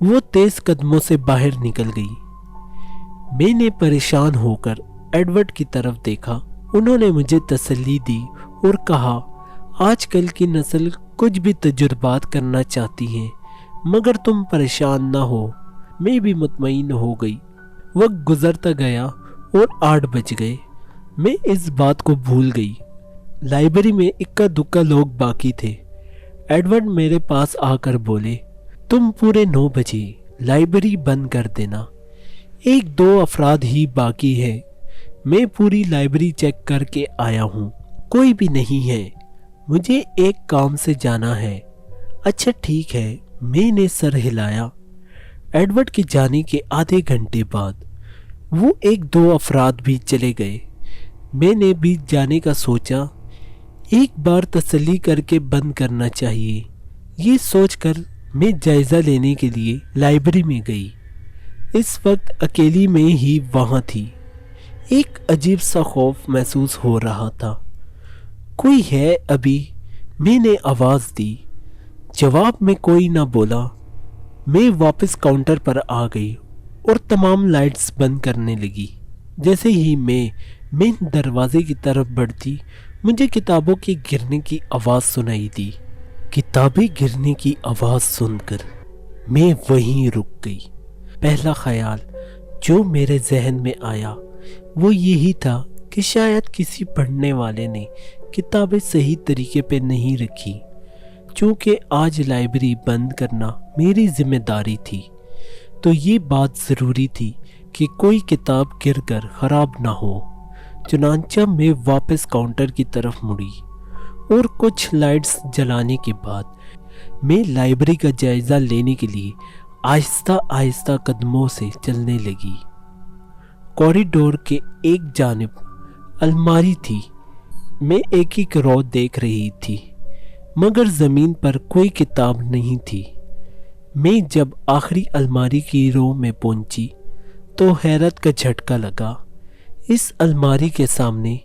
وہ تیز قدموں سے باہر نکل گئی۔ میں نے پریشان ہو کر ایڈورڈ کی طرف دیکھا۔ انہوں نے مجھے تسلی دی اور کہا، آج کل کی نسل کچھ بھی تجربات کرنا چاہتی ہے، مگر تم پریشان نہ ہو۔ میں بھی مطمئن ہو گئی۔ وقت گزرتا گیا اور 8 بج گئے۔ میں اس بات کو بھول گئی۔ لائبریری میں اکا دکا لوگ باقی تھے۔ ایڈورڈ میرے پاس آ کر بولے، تم پورے 9 بجے لائبریری بند کر دینا، 1-2 افراد ہی باقی ہے۔ میں پوری لائبریری چیک کر کے آیا ہوں، کوئی بھی نہیں ہے، مجھے ایک کام سے جانا ہے۔ اچھا ٹھیک ہے، میں نے سر ہلایا۔ ایڈورڈ کے جانے کے آدھے گھنٹے بعد وہ 1-2 افراد بھی چلے گئے۔ میں نے بھی جانے کا سوچا، ایک بار تسلی کر کے بند کرنا چاہیے۔ یہ سوچ کر میں جائزہ لینے کے لیے لائبریری میں گئی۔ اس وقت اکیلی میں ہی وہاں تھی۔ ایک عجیب سا خوف محسوس ہو رہا تھا۔ کوئی ہے ابھی؟ میں نے آواز دی۔ جواب میں کوئی نہ بولا۔ میں واپس کاؤنٹر پر آ گئی اور تمام لائٹس بند کرنے لگی۔ جیسے ہی میں مین دروازے کی طرف بڑھتی، مجھے کتابوں کے گرنے کی آواز سنائی دی۔ کتابیں گرنے کی آواز سن کر میں وہیں رک گئی۔ پہلا خیال جو میرے ذہن میں آیا وہ یہی تھا کہ شاید کسی پڑھنے والے نے کتابیں صحیح طریقے پہ نہیں رکھی۔ چونکہ آج لائبریری بند کرنا میری ذمہ داری تھی، تو یہ بات ضروری تھی کہ کوئی کتاب گر کر خراب نہ ہو۔ چنانچہ میں واپس کاؤنٹر کی طرف مڑی اور کچھ لائٹس جلانے کے بعد میں لائبریری کا جائزہ لینے کے لیے آہستہ آہستہ قدموں سے چلنے لگی۔ کوریڈور کے ایک جانب الماری تھی۔ میں ایک ایک رو دیکھ رہی تھی، مگر زمین پر کوئی کتاب نہیں تھی۔ میں جب آخری الماری کی رو میں پہنچی تو حیرت کا جھٹکا لگا۔ اس الماری کے سامنے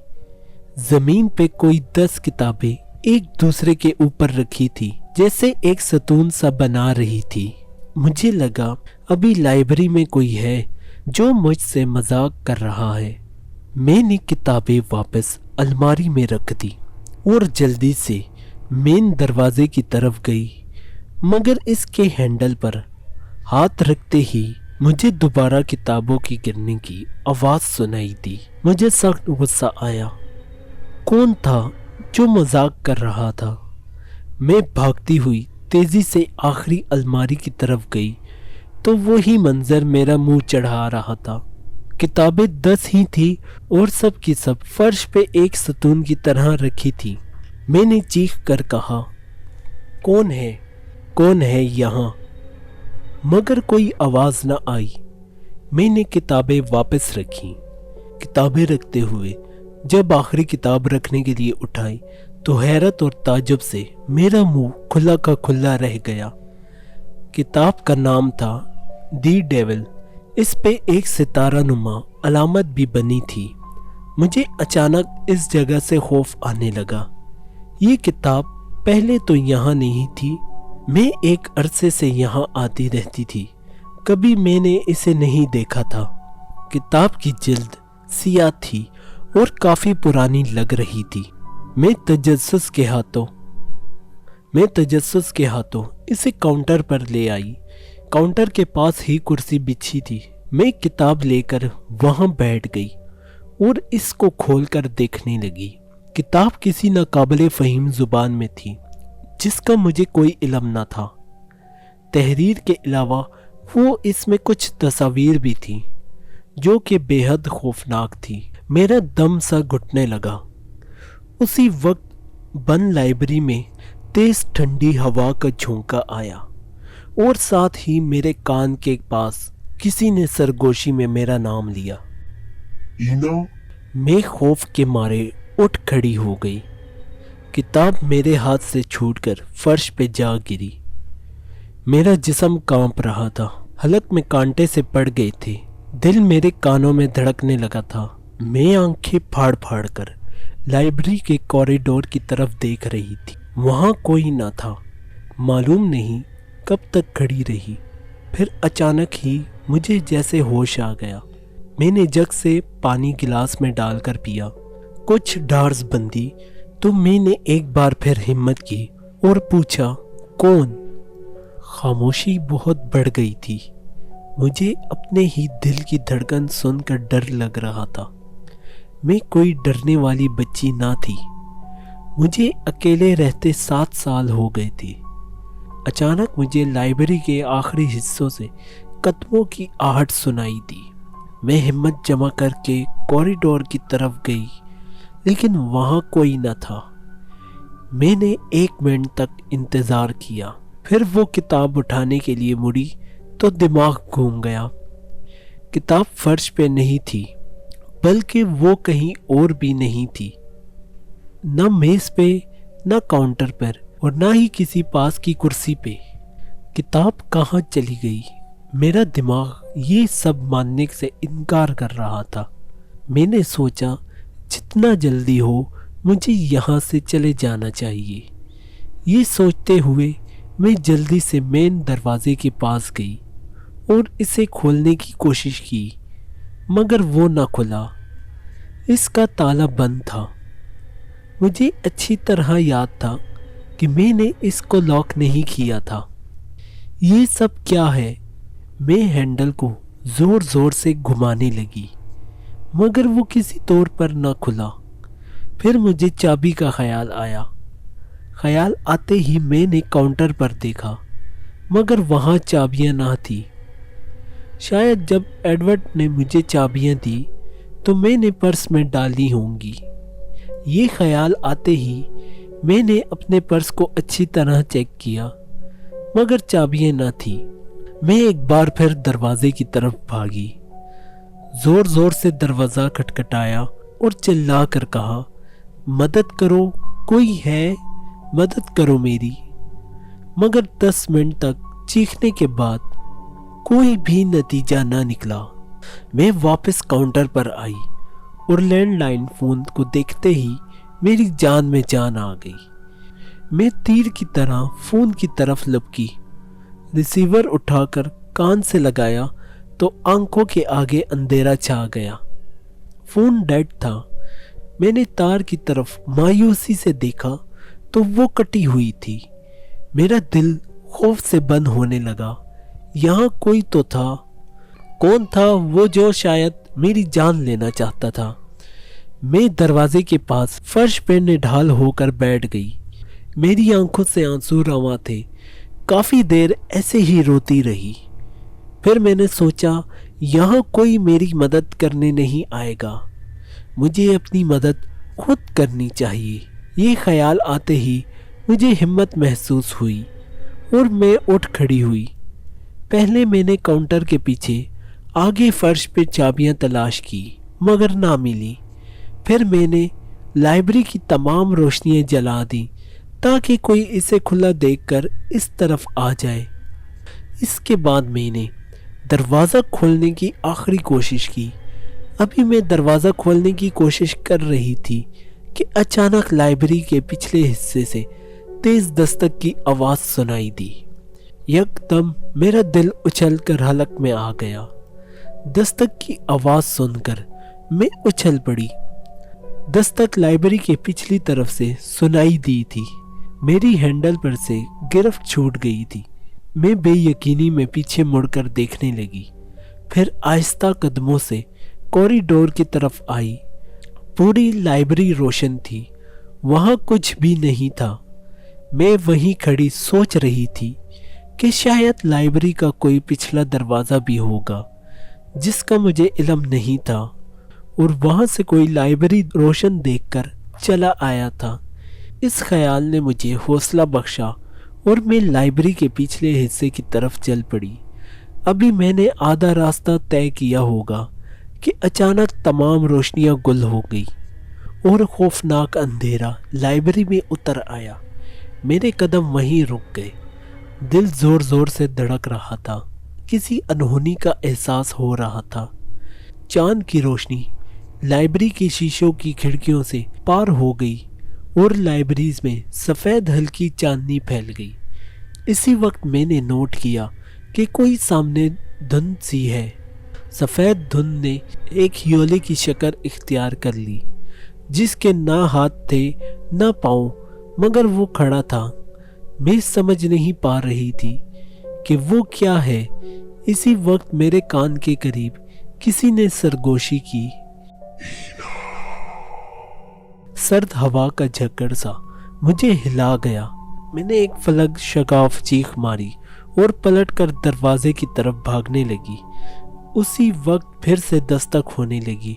زمین پہ کوئی 10 کتابیں ایک دوسرے کے اوپر رکھی تھی، جیسے ایک ستون سا بنا رہی تھی۔ مجھے لگا ابھی لائبریری میں کوئی ہے جو مجھ سے مذاق کر رہا ہے۔ میں نے کتابیں واپس الماری میں رکھ دی اور جلدی سے مین دروازے کی طرف گئی، مگر اس کے ہینڈل پر ہاتھ رکھتے ہی مجھے دوبارہ کتابوں کی گرنے کی آواز سنائی دی۔ مجھے سخت غصہ آیا۔ کون تھا جو مذاق کر رہا تھا؟ میں بھاگتی ہوئی تیزی سے آخری الماری کی طرف گئی تو وہی منظر میرا منہ چڑھا رہا تھا۔ کتابیں 10 ہی تھی اور سب کی سب فرش پہ ایک ستون کی طرح رکھی تھی۔ میں نے چیخ کر کہا، کون ہے؟ کون ہے یہاں؟ مگر کوئی آواز نہ آئی۔ میں نے کتابیں واپس رکھیں۔ کتابیں رکھتے ہوئے جب آخری کتاب رکھنے کے لیے اٹھائی تو حیرت اور تعجب سے میرا منہ کھلا کا کھلا رہ گیا۔ کتاب کا نام تھا دی ڈیول۔ اس پہ ایک ستارہ نما علامت بھی بنی تھی۔ مجھے اچانک اس جگہ سے خوف آنے لگا۔ یہ کتاب پہلے تو یہاں نہیں تھی۔ میں ایک عرصے سے یہاں آتی رہتی تھی، کبھی میں نے اسے نہیں دیکھا تھا۔ کتاب کی جلد سیاہ تھی اور کافی پرانی لگ رہی تھی۔ میں تجسس کے ہاتھوں اسے کاؤنٹر پر لے آئی۔ کاؤنٹر کے پاس ہی کرسی بچھی تھی۔ میں کتاب لے کر وہاں بیٹھ گئی اور اس کو کھول کر دیکھنے لگی۔ کتاب کسی ناقابل فہم زبان میں تھی جس کا مجھے کوئی علم نہ تھا۔ تحریر کے علاوہ وہ اس میں کچھ تصاویر بھی تھیں جو کہ بے حد خوفناک تھی۔ میرا دم سا گھٹنے لگا۔ اسی وقت بند لائبریری میں تیز ٹھنڈی ہوا کا جھونکا آیا اور ساتھ ہی میرے کان کے پاس کسی نے سرگوشی میں میرا نام لیا۔ اینا؟ میں خوف کے مارے اٹھ کھڑی ہو گئی۔ کتاب میرے ہاتھ سے چھوٹ کر فرش پہ جا گری۔ میرا جسم کانپ رہا تھا، حلق میں کانٹے سے پڑ گئے تھے، دل میرے کانوں میں دھڑکنے لگا تھا۔ میں آنکھیں پھاڑ پھاڑ کر لائبریری کے کوریڈور کی طرف دیکھ رہی تھی۔ وہاں کوئی نہ تھا۔ معلوم نہیں کب تک کھڑی رہی۔ پھر اچانک ہی مجھے جیسے ہوش آ گیا۔ میں نے جگ سے پانی گلاس میں ڈال کر پیا، کچھ ڈھارس بندی تو میں نے ایک بار پھر ہمت کی اور پوچھا، کون؟ خاموشی بہت بڑھ گئی تھی۔ مجھے اپنے ہی دل کی دھڑکن سن کر ڈر لگ رہا تھا۔ میں کوئی ڈرنے والی بچی نہ تھی۔ مجھے اکیلے رہتے 7 سال ہو گئے تھے۔ اچانک مجھے لائبریری کے آخری حصوں سے قدموں کی آہٹ سنائی دی۔ میں ہمت جمع کر کے کوریڈور کی طرف گئی، لیکن وہاں کوئی نہ تھا۔ میں نے 1 منٹ تک انتظار کیا، پھر وہ کتاب اٹھانے کے لیے مڑی تو دماغ گھوم گیا۔ کتاب فرش پہ نہیں تھی، بلکہ وہ کہیں اور بھی نہیں تھی، نہ میز پہ، نہ کاؤنٹر پر، اور نہ ہی کسی پاس کی کرسی پہ۔ کتاب کہاں چلی گئی؟ میرا دماغ یہ سب ماننے سے انکار کر رہا تھا۔ میں نے سوچا جتنا جلدی ہو مجھے یہاں سے چلے جانا چاہیے۔ یہ سوچتے ہوئے میں جلدی سے مین دروازے کے پاس گئی اور اسے کھولنے کی کوشش کی، مگر وہ نہ کھلا۔ اس کا تالا بند تھا۔ مجھے اچھی طرح یاد تھا کہ میں نے اس کو لاک نہیں کیا تھا۔ یہ سب کیا ہے؟ میں ہینڈل کو زور زور سے گھمانے لگی، مگر وہ کسی طور پر نہ کھلا۔ پھر مجھے چابی کا خیال آیا۔ خیال آتے ہی میں نے کاؤنٹر پر دیکھا، مگر وہاں چابیاں نہ تھی۔ شاید جب ایڈورڈ نے مجھے چابیاں دی تو میں نے پرس میں ڈالی ہوں گی۔ یہ خیال آتے ہی میں نے اپنے پرس کو اچھی طرح چیک کیا، مگر چابیاں نہ تھی۔ میں ایک بار پھر دروازے کی طرف بھاگی، زور زور سے دروازہ کھٹکھٹایا اور چلا کر کہا، مدد کرو، کوئی ہے؟ مدد کرو میری۔ مگر 10 منٹ تک چیخنے کے بعد کوئی بھی نتیجہ نہ نکلا۔ میں واپس کاؤنٹر پر آئی اور لینڈ لائن فون کو دیکھتے ہی میری جان میں جان آ گئی۔ میں تیر کی طرح فون کی طرف لپکی، ریسیور اٹھا کر کان سے لگایا تو آنکھوں کے آگے اندھیرا چھا گیا۔ فون ڈیڈ تھا۔ میں نے تار کی طرف مایوسی سے دیکھا تو وہ کٹی ہوئی تھی۔ میرا دل خوف سے بند ہونے لگا۔ یہاں کوئی تو تھا۔ کون تھا وہ جو شاید میری جان لینا چاہتا تھا؟ میں دروازے کے پاس فرش پہ نڈھال ہو کر بیٹھ گئی۔ میری آنکھوں سے آنسو رواں تھے۔ کافی دیر ایسے ہی روتی رہی۔ پھر میں نے سوچا یہاں کوئی میری مدد کرنے نہیں آئے گا، مجھے اپنی مدد خود کرنی چاہیے۔ یہ خیال آتے ہی مجھے ہمت محسوس ہوئی اور میں اٹھ کھڑی ہوئی۔ پہلے میں نے کاؤنٹر کے پیچھے آگے فرش پہ چابیاں تلاش کی، مگر نہ ملی۔ پھر میں نے لائبریری کی تمام روشنیاں جلا دیں تاکہ کوئی اسے کھلا دیکھ کر اس طرف آ جائے۔ اس کے بعد میں نے دروازہ کھولنے کی آخری کوشش کی۔ ابھی میں دروازہ کھولنے کی کوشش کر رہی تھی کہ اچانک لائبریری کے پچھلے حصے سے تیز دستک کی آواز سنائی دی۔ یک دم میرا دل اچھل کر حلق میں آ گیا۔ دستک کی آواز سن کر میں اچھل پڑی۔ دستک لائبریری کے پچھلی طرف سے سنائی دی تھی۔ میری ہینڈل پر سے گرفت چھوٹ گئی تھی۔ میں بے یقینی میں پیچھے مڑ کر دیکھنے لگی، پھر آہستہ قدموں سے کوریڈور کی طرف آئی۔ پوری لائبریری روشن تھی، وہاں کچھ بھی نہیں تھا۔ میں وہیں کھڑی سوچ رہی تھی کہ شاید لائبریری کا کوئی پچھلا دروازہ بھی ہوگا جس کا مجھے علم نہیں تھا، اور وہاں سے کوئی لائبریری روشن دیکھ کر چلا آیا تھا۔ اس خیال نے مجھے حوصلہ بخشا اور میں لائبریری کے پچھلے حصے کی طرف چل پڑی۔ ابھی میں نے آدھا راستہ طے کیا ہوگا کہ اچانک تمام روشنیاں گل ہو گئی اور خوفناک اندھیرا لائبریری میں اتر آیا۔ میرے قدم وہیں رک گئے۔ دل زور زور سے دھڑک رہا تھا۔ کسی انہونی کا احساس ہو رہا تھا۔ چاند کی روشنی لائبریری کی شیشوں کی کھڑکیوں سے پار ہو گئی اور لائبریریز میں سفید ہلکی چاندنی پھیل گئی۔ اسی وقت میں نے نوٹ کیا کہ کوئی سامنے دھند سی ہے۔ سفید دھند نے ایک ہیولے کی شکل اختیار کر لی، جس کے نہ ہاتھ تھے نہ پاؤں، مگر وہ کھڑا تھا۔ میں سمجھ نہیں پا رہی تھی کہ وہ کیا ہے۔ اسی وقت میرے کان کے قریب کسی نے سرگوشی کی۔ سرد ہوا کا جھکڑ سا مجھے ہلا گیا۔ میں نے ایک فلک شگاف چیخ ماری اور پلٹ کر دروازے کی طرف بھاگنے لگی۔ اسی وقت پھر سے دستک ہونے لگی۔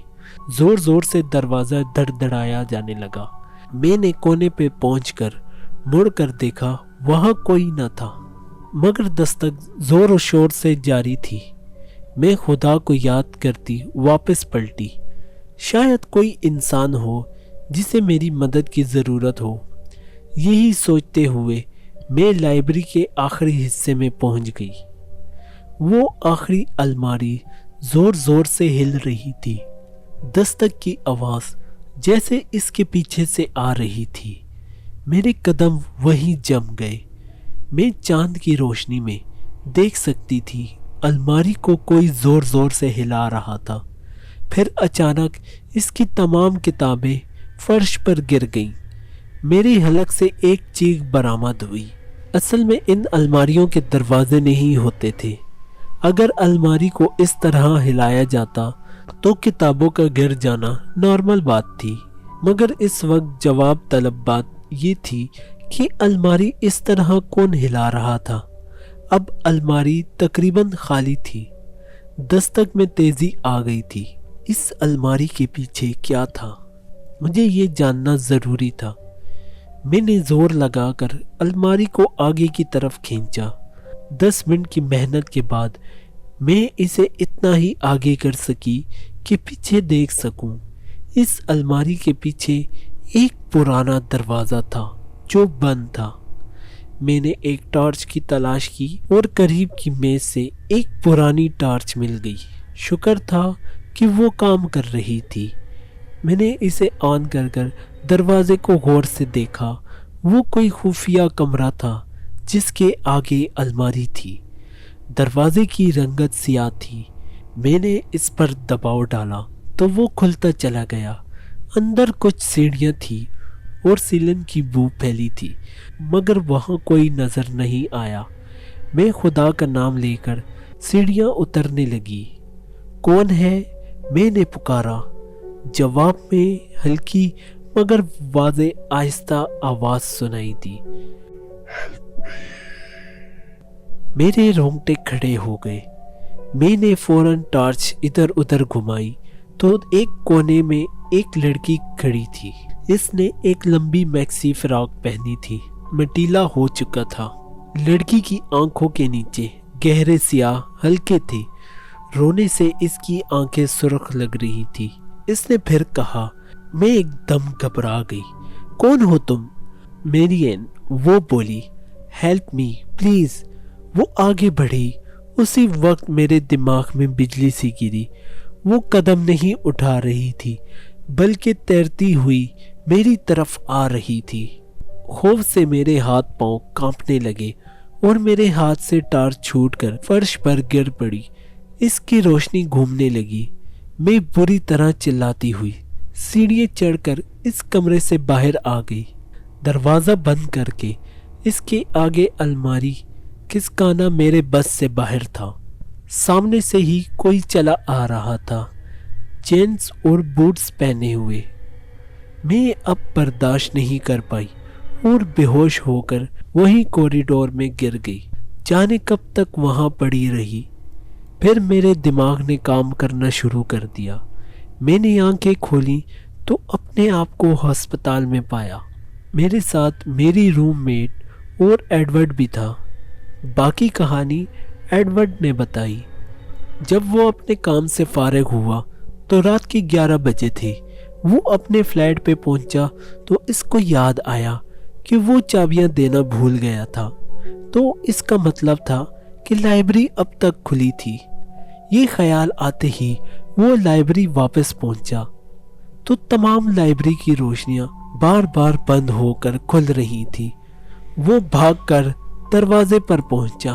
زور زور سے دروازہ دھڑدھڑایا جانے لگا۔ میں نے کونے پہ پہنچ کر مڑ کر دیکھا، وہاں کوئی نہ تھا، مگر دستک زور و شور سے جاری تھی۔ میں خدا کو یاد کرتی واپس پلٹی۔ شاید کوئی انسان ہو جسے میری مدد کی ضرورت ہو۔ یہی سوچتے ہوئے میں لائبریری کے آخری حصے میں پہنچ گئی۔ وہ آخری الماری زور زور سے ہل رہی تھی۔ دستک کی آواز جیسے اس کے پیچھے سے آ رہی تھی۔ میرے قدم وہیں جم گئے۔ میں چاند کی روشنی میں دیکھ سکتی تھی الماری کو کوئی زور زور سے ہلا رہا تھا۔ پھر اچانک اس کی تمام کتابیں فرش پر گر گئیں۔ میری حلق سے ایک چیخ برآمد ہوئی۔ اصل میں ان الماریوں کے دروازے نہیں ہوتے تھے۔ اگر الماری کو اس طرح ہلایا جاتا تو کتابوں کا گر جانا نارمل بات تھی، مگر اس وقت جواب طلب بات یہ تھی کہ الماری اس طرح کون ہلا رہا تھا۔ اب الماری تقریباً خالی تھی۔ دستک میں تیزی آ گئی تھی۔ اس الماری کے پیچھے کیا تھا؟ مجھے یہ جاننا ضروری تھا۔ میں نے زور لگا کر الماری کو آگے کی طرف کھینچا۔ 10 منٹ کی محنت کے بعد میں اسے اتنا ہی آگے کر سکی کہ پیچھے دیکھ سکوں۔ اس الماری کے پیچھے ایک پرانا دروازہ تھا جو بند تھا۔ میں نے ایک ٹارچ کی تلاش کی اور قریب کی میز سے ایک پرانی ٹارچ مل گئی۔ شکر تھا کہ وہ کام کر رہی تھی۔ میں نے اسے آن کر دروازے کو غور سے دیکھا۔ وہ کوئی خفیہ کمرہ تھا جس کے آگے الماری تھی۔ دروازے کی رنگت سیاہ تھی۔ میں نے اس پر دباؤ ڈالا تو وہ کھلتا چلا گیا۔ اندر کچھ سیڑھیاں تھی اور سیلن کی بو پھیلی تھی، مگر وہاں کوئی نظر نہیں آیا۔ میں خدا کا نام لے کر سیڑھیاں اترنے لگی۔ کون ہے؟ میں نے پکارا۔ جواب میں ہلکی مگر واضح آہستہ آواز سنائی دی، میرے رونگٹے کھڑے ہو گئے۔ میں نے فوراً ٹارچ ادھر ادھر گھمائی تو ایک کونے میں ایک لڑکی کھڑی تھی۔ اس نے ایک لمبی میکسی فراک پہنی تھی، مٹیلا ہو چکا تھا۔ لڑکی کی آنکھوں کے نیچے گہرے سیاہ ہلکے تھے۔ رونے سے اس کی آنکھیں سرخ لگ رہی تھی۔ اس نے پھر کہا۔ میں ایک دم گھبرا گئی۔ کون ہو تم؟ میری این، وہ بولی۔ Help me please. وہ آگے بڑھی۔ اسی وقت میرے دماغ میں بجلی سی گری۔ وہ قدم نہیں اٹھا رہی تھی بلکہ تیرتی ہوئی میری طرف آ رہی تھی۔ خوف سے میرے ہاتھ پاؤں کانپنے لگے اور میرے ہاتھ سے ٹارچ چھوٹ کر فرش پر گر پڑی۔ اس کی روشنی گھومنے لگی۔ میں بری طرح چلاتی ہوئی سیڑھیاں چڑھ کر اس کمرے سے باہر آ گئی۔ دروازہ بند کر کے اس کے آگے الماری کھسکانا میرے بس سے باہر تھا۔ سامنے سے ہی کوئی چلا آ رہا تھا، جینس اور بوٹس پہنے ہوئے۔ میں اب برداشت نہیں کر پائی اور بے ہوش ہو کر وہیں کوریڈور میں گر گئی۔ جانے کب تک وہاں پڑی رہی۔ پھر میرے دماغ نے کام کرنا شروع کر دیا۔ میں نے آنکھیں کھولی تو اپنے آپ کو ہسپتال میں پایا۔ میرے ساتھ میری روم میٹ اور ایڈورڈ بھی تھا۔ باقی کہانی ایڈورڈ نے بتائی۔ جب وہ اپنے کام سے فارغ ہوا تو رات کے 11 بجے تھے۔ وہ اپنے فلیٹ پہ پہنچا تو اس کو یاد آیا کہ وہ چابیاں دینا بھول گیا تھا، تو اس کا مطلب تھا کہ لائبریری اب تک کھلی تھی۔ یہ خیال آتے ہی وہ لائبریری واپس پہنچا تو تمام لائبریری کی روشنیاں بار بار بند ہو کر کھل رہی تھی۔ وہ بھاگ کر دروازے پر پہنچا۔